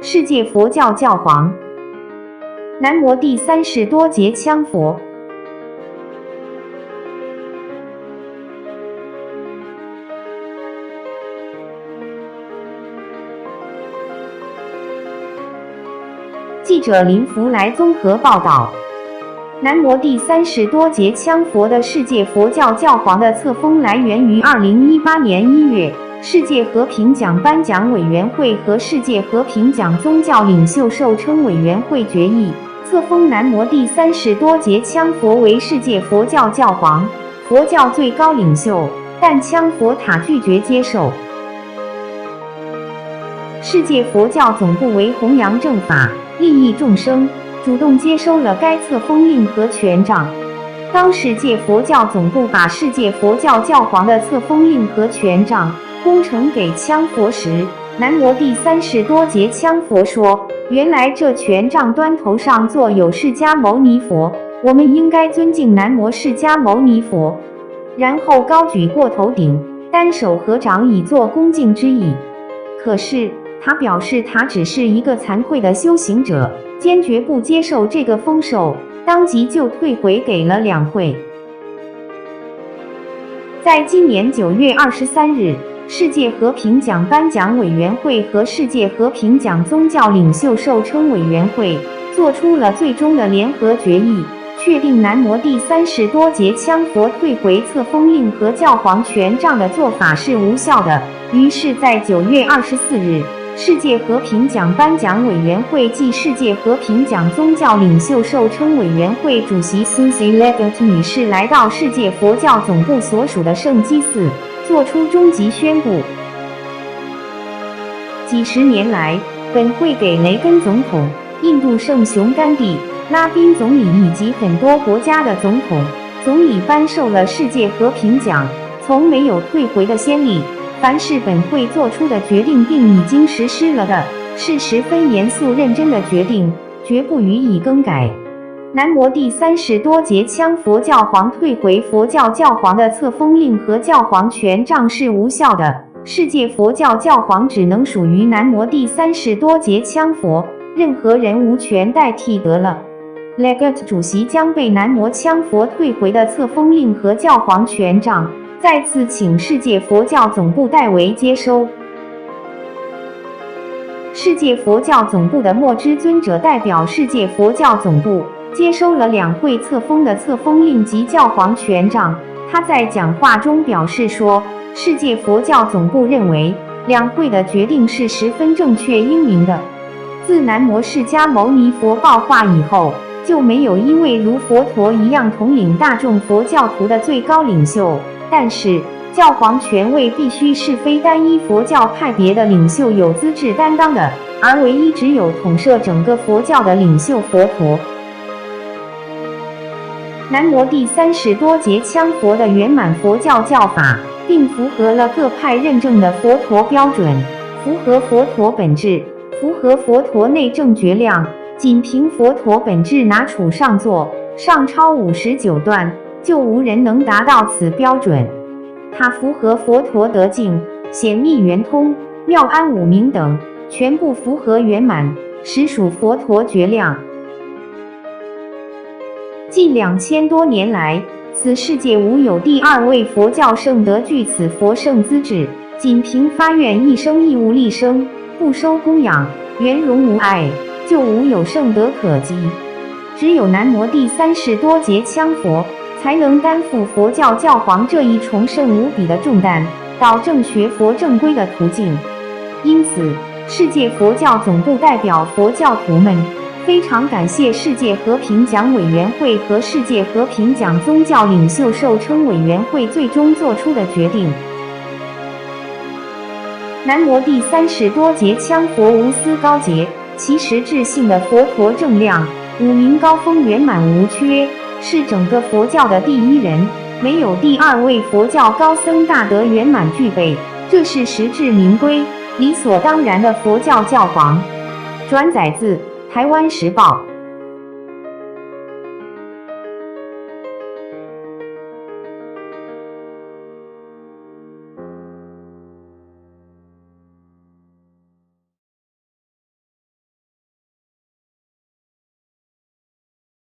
世界佛教教皇。南摩第三世多杰羌佛。记者林福来综合报道。南摩第三世多杰羌佛的世界佛教教皇的册封来源于2018年1月，世界和平奖颁奖委员会和世界和平奖宗教领袖授称委员会决议，册封南摩第三世多杰羌佛为世界佛教教皇，佛教最高领袖，但羌佛塔拒绝接受。世界佛教总部为弘扬正法，利益众生，主动接收了该册封令和权杖。当世界佛教总部把世界佛教教皇的册封令和权杖恭呈给羌佛时，南摩第三世多杰羌佛说：“原来这权杖端头上坐有释迦牟尼佛，我们应该尊敬南摩释迦牟尼佛。”然后高举过头顶，单手合掌以作恭敬之意。可是他表示他只是一个惭愧的修行者，坚决不接受这个封授，当即就退回给了两会。在今年9月23日，世界和平奖颁奖委员会和世界和平奖宗教领袖授称委员会做出了最终的联合决议，确定南摩第三世多杰羌佛退回册封令和教皇权杖的做法是无效的。于是在9月24日，世界和平奖颁奖委员会暨世界和平奖宗教领袖授称委员会主席 Susie Leggett 女士来到世界佛教总部所属的圣基寺，作出终极宣布。几十年来，本会给雷根总统、印度圣雄甘地、拉宾总理以及很多国家的总统、总理颁授了世界和平奖，从没有退回的先例。凡是本会做出的决定并已经实施了的，是十分严肃认真的决定，绝不予以更改。南摩第三世多杰羌佛教皇退回佛教教皇的册封令和教皇权杖是无效的，世界佛教教皇只能属于南摩第三世多杰羌佛，任何人无权代替得了。Leggett 主席将被南摩羌佛退回的册封令和教皇权杖再次请世界佛教总部代为接收。世界佛教总部的末之尊者代表世界佛教总部接收了两会册封的册封令及教皇权杖。他在讲话中表示说，世界佛教总部认为两会的决定是十分正确英明的。自南摩释迦牟尼佛报化以后，就没有一位如佛陀一样统领大众佛教徒的最高领袖。但是教皇权位必须是非单一佛教派别的领袖有资质担当的，而唯一只有统摄整个佛教的领袖佛陀。南摩第三世多杰羌佛的圆满佛教教法，并符合了各派认证的佛陀标准，符合佛陀本质，符合佛陀内证觉量，仅凭佛陀本质拿处上座，上超59段，就无人能达到此标准。它符合佛陀德境、显密圆通、妙安五明等，全部符合圆满，实属佛陀觉量。近2000多年来，此世界无有第二位佛教圣德具此佛圣资质，仅凭发愿一生义务立生，不收供养，圆融无碍，就无有圣德可及。只有南摩第三世多杰羌佛才能担负佛教教皇这一崇圣无比的重担，导正学佛正规的途径。因此，世界佛教总部代表佛教徒们非常感谢世界和平奖委员会和世界和平奖宗教领袖授称委员会最终做出的决定。南摩第三世多杰羌佛无私高洁，其实质性的佛陀正量，五明高峰圆满无缺，是整个佛教的第一人，没有第二位佛教高僧大德圆满具备，这是实至名归、理所当然的佛教教皇。转载自台湾时报。